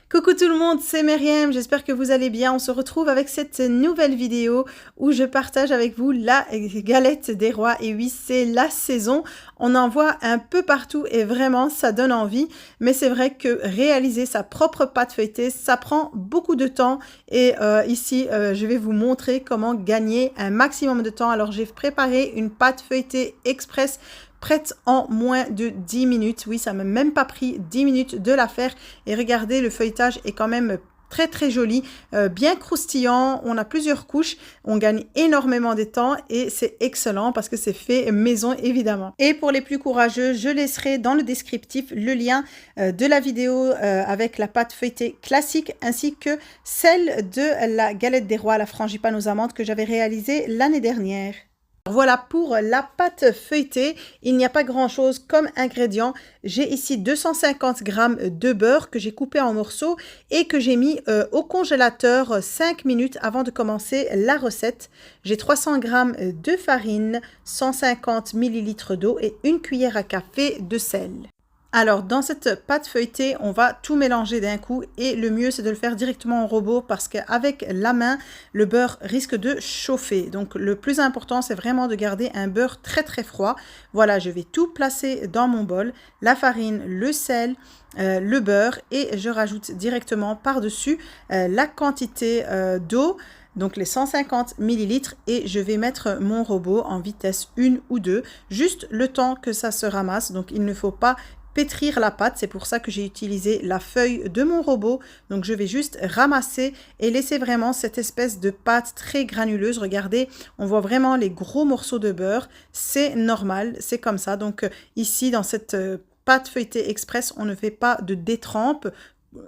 Coucou tout le monde, c'est Myriam, j'espère que vous allez bien. On se retrouve avec cette nouvelle vidéo où je partage avec vous la galette des rois. Et oui, c'est la saison, on en voit un peu partout et vraiment ça donne envie. Mais c'est vrai que réaliser sa propre pâte feuilletée, ça prend beaucoup de temps. Et ici, je vais vous montrer comment gagner un maximum de temps. Alors j'ai préparé une pâte feuilletée express prête en moins de 10 minutes. Oui, ça m'a même pas pris 10 minutes de la faire. Et regardez, le feuilletage est quand même très joli, bien croustillant. On a plusieurs couches, on gagne énormément de temps et c'est excellent parce que c'est fait maison évidemment. Et pour les plus courageux, je laisserai dans le descriptif le lien de la vidéo avec la pâte feuilletée classique ainsi que celle de la galette des rois à la frangipane aux amandes que j'avais réalisée l'année dernière. Voilà pour la pâte feuilletée, il n'y a pas grand chose comme ingrédient. J'ai ici 250 g de beurre que j'ai coupé en morceaux et que j'ai mis au congélateur 5 minutes avant de commencer la recette. J'ai 300 g de farine, 150 ml d'eau et une cuillère à café de sel. Alors, dans cette pâte feuilletée, on va tout mélanger d'un coup et le mieux, c'est de le faire directement au robot parce qu'avec la main, le beurre risque de chauffer. Donc, le plus important, c'est vraiment de garder un beurre très froid. Voilà, je vais tout placer dans mon bol, la farine, le sel, le beurre et je rajoute directement par-dessus la quantité d'eau. Donc les 150 ml et je vais mettre mon robot en vitesse 1 ou 2, juste le temps que ça se ramasse. Donc il ne faut pas pétrir la pâte, c'est pour ça que j'ai utilisé la feuille de mon robot. Donc je vais juste ramasser et laisser vraiment cette espèce de pâte très granuleuse. Regardez, on voit vraiment les gros morceaux de beurre, c'est normal, c'est comme ça. Donc ici dans cette pâte feuilletée express, on ne fait pas de détrempe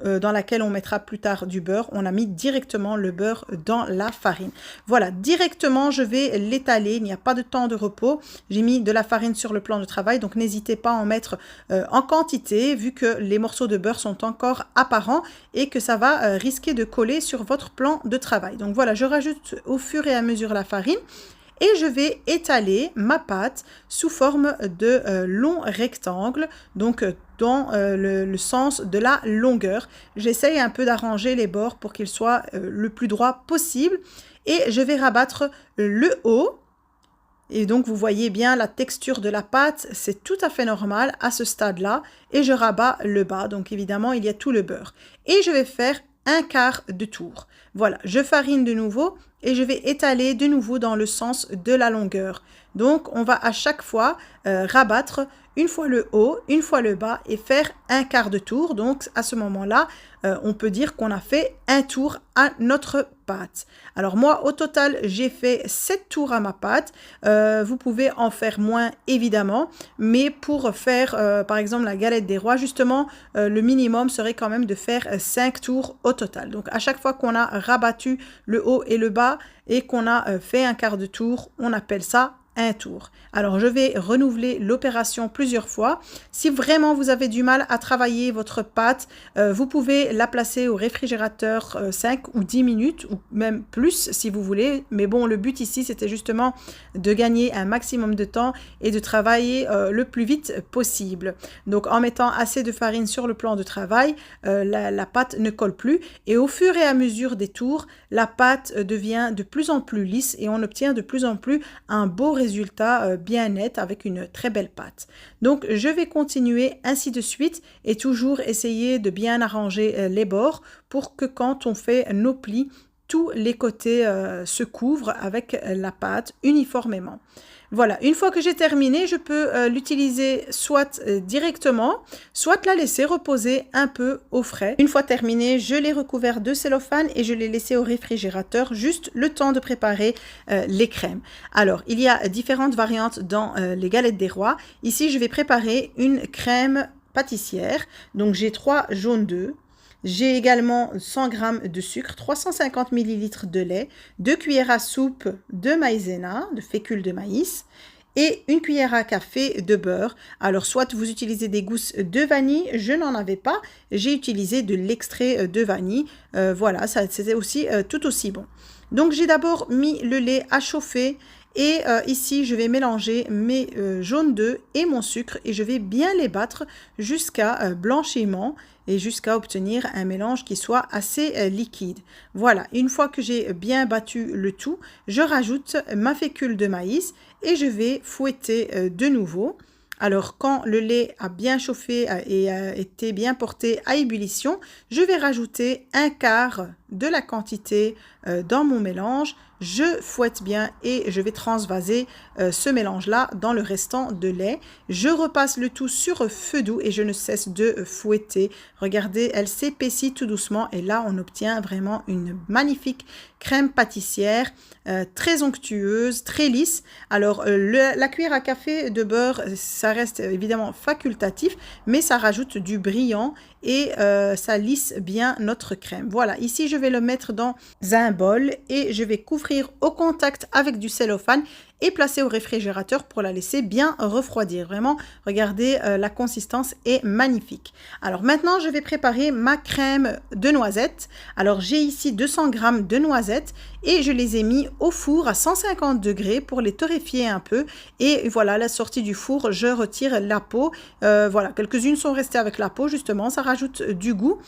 dans laquelle on mettra plus tard du beurre. On a mis directement le beurre dans la farine. Voilà, directement, je vais l'étaler. Il n'y a pas de temps de repos. J'ai mis de la farine sur le plan de travail, donc n'hésitez pas à en mettre en quantité, vu que les morceaux de beurre sont encore apparents et que ça va risquer de coller sur votre plan de travail. Donc voilà, je rajoute au fur et à mesure la farine. Et je vais étaler ma pâte sous forme de longs rectangles, donc dans le sens de la longueur. J'essaye un peu d'arranger les bords pour qu'ils soient le plus droit possible. Et je vais rabattre le haut. Et donc, vous voyez bien la texture de la pâte, c'est tout à fait normal à ce stade-là. Et je rabats le bas, donc évidemment, il y a tout le beurre. Et je vais faire un quart de tour. Voilà, je farine de nouveau et je vais étaler de nouveau dans le sens de la longueur. Donc, on va à chaque fois rabattre une fois le haut, une fois le bas et faire un quart de tour. Donc, à ce moment-là, on peut dire qu'on a fait un tour à notre pâte. Alors moi, au total, j'ai fait 7 tours à ma pâte. Vous pouvez en faire moins, évidemment. Mais pour faire, par exemple, la galette des rois, justement, le minimum serait quand même de faire 5 tours au total. Donc, à chaque fois qu'on a rabattu le haut et le bas et qu'on a fait un quart de tour, on appelle ça un tour. Alors, je vais renouveler l'opération plusieurs fois. Si vraiment vous avez du mal à travailler votre pâte, vous pouvez la placer au réfrigérateur 5 ou 10 minutes, ou même plus si vous voulez. Mais bon, le but ici, c'était justement de gagner un maximum de temps et de travailler le plus vite possible. Donc, en mettant assez de farine sur le plan de travail, la pâte ne colle plus. Et au fur et à mesure des tours, la pâte devient de plus en plus lisse et on obtient de plus en plus un beau résultat bien net avec une très belle pâte. Donc je vais continuer ainsi de suite et toujours essayer de bien arranger les bords pour que quand on fait nos plis, tous les côtés se couvrent avec la pâte uniformément. Voilà, une fois que j'ai terminé, je peux l'utiliser soit directement, soit la laisser reposer un peu au frais. Une fois terminé, je l'ai recouvert de cellophane et je l'ai laissé au réfrigérateur, juste le temps de préparer les crèmes. Alors, il y a différentes variantes dans les galettes des rois. Ici, je vais préparer une crème pâtissière. Donc, j'ai 3 jaunes d'œufs. J'ai également 100 g de sucre, 350 ml de lait, 2 cuillères à soupe de maïzena, de fécule de maïs, et une cuillère à café de beurre. Alors, soit vous utilisez des gousses de vanille, je n'en avais pas, j'ai utilisé de l'extrait de vanille. Voilà, c'était aussi tout aussi bon. Donc, j'ai d'abord mis le lait à chauffer Et ici, je vais mélanger mes jaunes d'œufs et mon sucre et je vais bien les battre jusqu'à blanchiment et jusqu'à obtenir un mélange qui soit assez liquide. Voilà, une fois que j'ai bien battu le tout, je rajoute ma fécule de maïs et je vais fouetter de nouveau. Alors, quand le lait a bien chauffé et a été bien porté à ébullition, je vais rajouter un quart de la quantité dans mon mélange. Je fouette bien et je vais transvaser ce mélange-là dans le restant de lait. Je repasse le tout sur feu doux et je ne cesse de fouetter. Regardez, elle s'épaissit tout doucement et là, on obtient vraiment une magnifique crème pâtissière, très onctueuse, très lisse. Alors, la cuillère à café de beurre, ça reste évidemment facultatif, mais ça rajoute du brillant et ça lisse bien notre crème. Voilà, ici, je vais le mettre dans un bol et je vais couvrir au contact avec du cellophane et placer au réfrigérateur pour la laisser bien refroidir. Vraiment, regardez, la consistance est magnifique. Alors maintenant, je vais préparer ma crème de noisettes. Alors j'ai ici 200 g de noisettes et je les ai mis au four à 150 degrés pour les torréfier un peu. Et voilà, la sortie du four, je retire la peau. Voilà, quelques-unes sont restées avec la peau justement, ça rajoute du goût.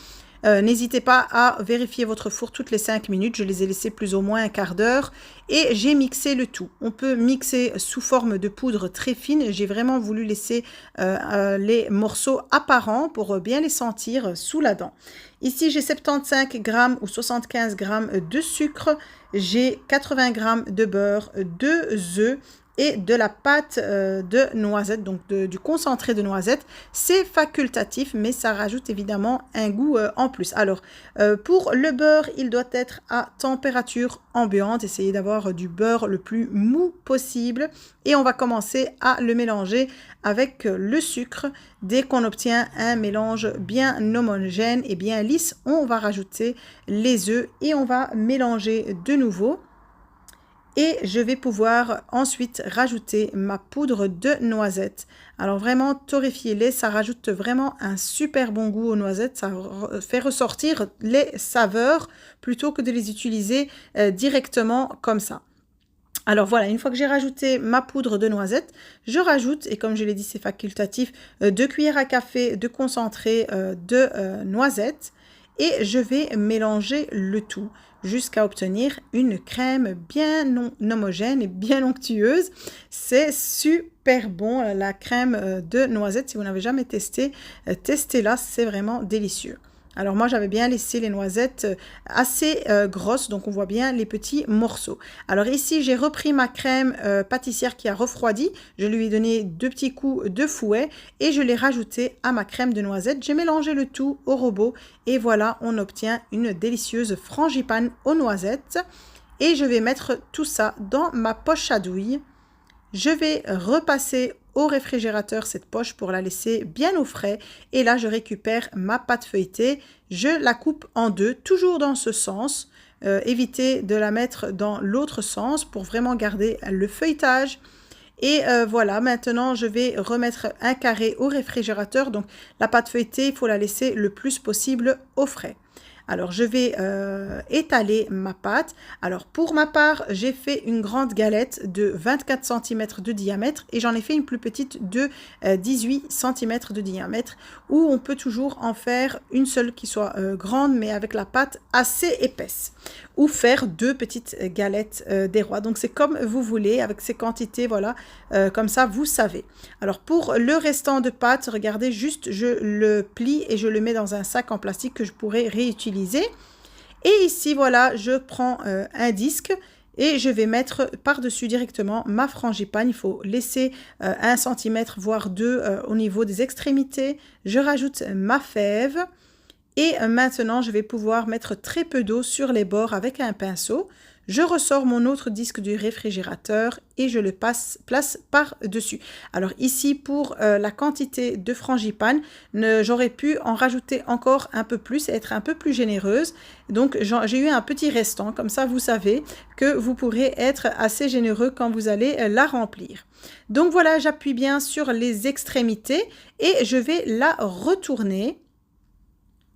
N'hésitez pas à vérifier votre four toutes les 5 minutes. Je les ai laissés plus ou moins un quart d'heure et j'ai mixé le tout. On peut mixer sous forme de poudre très fine. J'ai vraiment voulu laisser les morceaux apparents pour bien les sentir sous la dent. Ici, j'ai 75 g ou 75 g de sucre. J'ai 80 g de beurre, 2 œufs et de la pâte de noisette, donc du concentré de noisette. C'est facultatif, mais ça rajoute évidemment un goût en plus. Alors, pour le beurre, il doit être à température ambiante. Essayez d'avoir du beurre le plus mou possible. Et on va commencer à le mélanger avec le sucre. Dès qu'on obtient un mélange bien homogène et bien lisse, on va rajouter les œufs et on va mélanger de nouveau. Et je vais pouvoir ensuite rajouter ma poudre de noisettes. Alors vraiment, torréfiez-les, ça rajoute vraiment un super bon goût aux noisettes. Ça fait ressortir les saveurs plutôt que de les utiliser directement comme ça. Alors voilà, une fois que j'ai rajouté ma poudre de noisettes, je rajoute, et comme je l'ai dit, c'est facultatif, 2 cuillères à café de concentré de noisettes. Et je vais mélanger le tout jusqu'à obtenir une crème bien homogène et bien onctueuse. C'est super bon, la crème de noisettes. Si vous n'avez jamais testé, testez-la, c'est vraiment délicieux. Alors moi, j'avais bien laissé les noisettes assez grosses, donc on voit bien les petits morceaux. Alors ici, j'ai repris ma crème pâtissière qui a refroidi. Je lui ai donné 2 petits coups de fouet et je l'ai rajouté à ma crème de noisettes. J'ai mélangé le tout au robot et voilà, on obtient une délicieuse frangipane aux noisettes. Et je vais mettre tout ça dans ma poche à douille. Je vais repasser au réfrigérateur cette poche pour la laisser bien au frais. Et là, je récupère ma pâte feuilletée. Je la coupe en deux, toujours dans ce sens. Évitez de la mettre dans l'autre sens pour vraiment garder le feuilletage. Et voilà, maintenant, je vais remettre un carré au réfrigérateur. Donc, la pâte feuilletée, il faut la laisser le plus possible au frais. Alors, je vais étaler ma pâte. Alors, pour ma part, j'ai fait une grande galette de 24 cm de diamètre et j'en ai fait une plus petite de 18 cm de diamètre où on peut toujours en faire une seule qui soit grande mais avec la pâte assez épaisse ou faire 2 petites galettes des rois. Donc, c'est comme vous voulez avec ces quantités, voilà, comme ça, vous savez. Alors, pour le restant de pâte, regardez, juste, je le plie et je le mets dans un sac en plastique que je pourrais réutiliser. Et ici, voilà, je prends un disque et je vais mettre par-dessus directement ma frangipane. Il faut laisser 1 cm, voire 2 au niveau des extrémités. Je rajoute ma fève. Et maintenant, je vais pouvoir mettre très peu d'eau sur les bords avec un pinceau. Je ressors mon autre disque du réfrigérateur et je le place par-dessus. Alors ici, pour la quantité de frangipane, j'aurais pu en rajouter encore un peu plus et être un peu plus généreuse. Donc j'ai eu un petit restant, comme ça vous savez que vous pourrez être assez généreux quand vous allez la remplir. Donc voilà, j'appuie bien sur les extrémités et je vais la retourner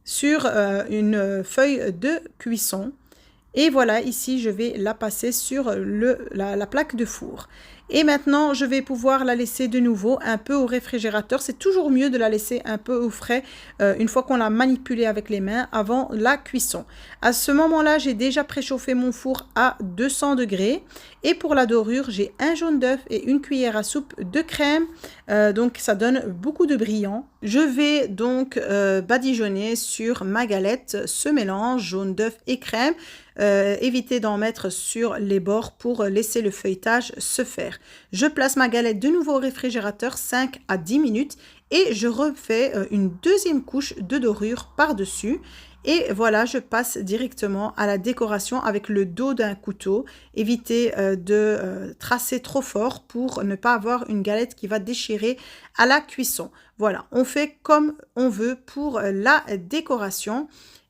sur une feuille de cuisson. Et voilà, ici, je vais la passer sur la plaque de four. Et maintenant, je vais pouvoir la laisser de nouveau un peu au réfrigérateur. C'est toujours mieux de la laisser un peu au frais une fois qu'on l'a manipulée avec les mains avant la cuisson. À ce moment-là, j'ai déjà préchauffé mon four à 200 degrés. Et pour la dorure, j'ai un jaune d'œuf et une cuillère à soupe de crème. Donc, ça donne beaucoup de brillant. Je vais donc badigeonner sur ma galette ce mélange jaune d'œuf et crème. Éviter d'en mettre sur les bords pour laisser le feuilletage se faire. Je place ma galette de nouveau au réfrigérateur 5 à 10 minutes et je refais une deuxième couche de dorure par-dessus. Et voilà, je passe directement à la décoration avec le dos d'un couteau. Évitez de tracer trop fort pour ne pas avoir une galette qui va déchirer à la cuisson. Voilà, on fait comme on veut pour la décoration.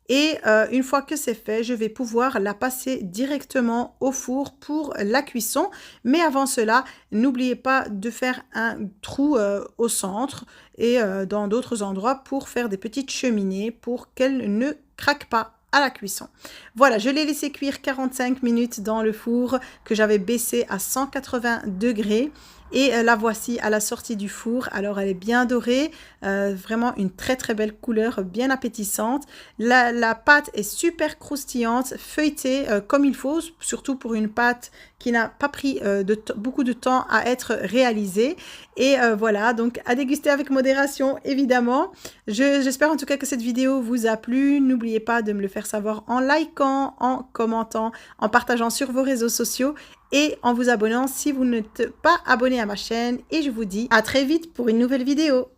Et une fois que c'est fait, je vais pouvoir la passer directement au four pour la cuisson. Mais avant cela, n'oubliez pas de faire un trou au centre et dans d'autres endroits pour faire des petites cheminées pour qu'elle ne craque pas à la cuisson. Voilà, je l'ai laissé cuire 45 minutes dans le four que j'avais baissé à 180 degrés. Et la voici à la sortie du four. Alors, elle est bien dorée, vraiment une très très belle couleur, bien appétissante. La pâte est super croustillante, feuilletée comme il faut, surtout pour une pâte qui n'a pas pris beaucoup de temps à être réalisée. Et voilà, donc à déguster avec modération, évidemment. J'espère en tout cas que cette vidéo vous a plu. N'oubliez pas de me le faire savoir en likant, en commentant, en partageant sur vos réseaux sociaux et en vous abonnant si vous n'êtes pas abonné à ma chaîne. Et je vous dis à très vite pour une nouvelle vidéo.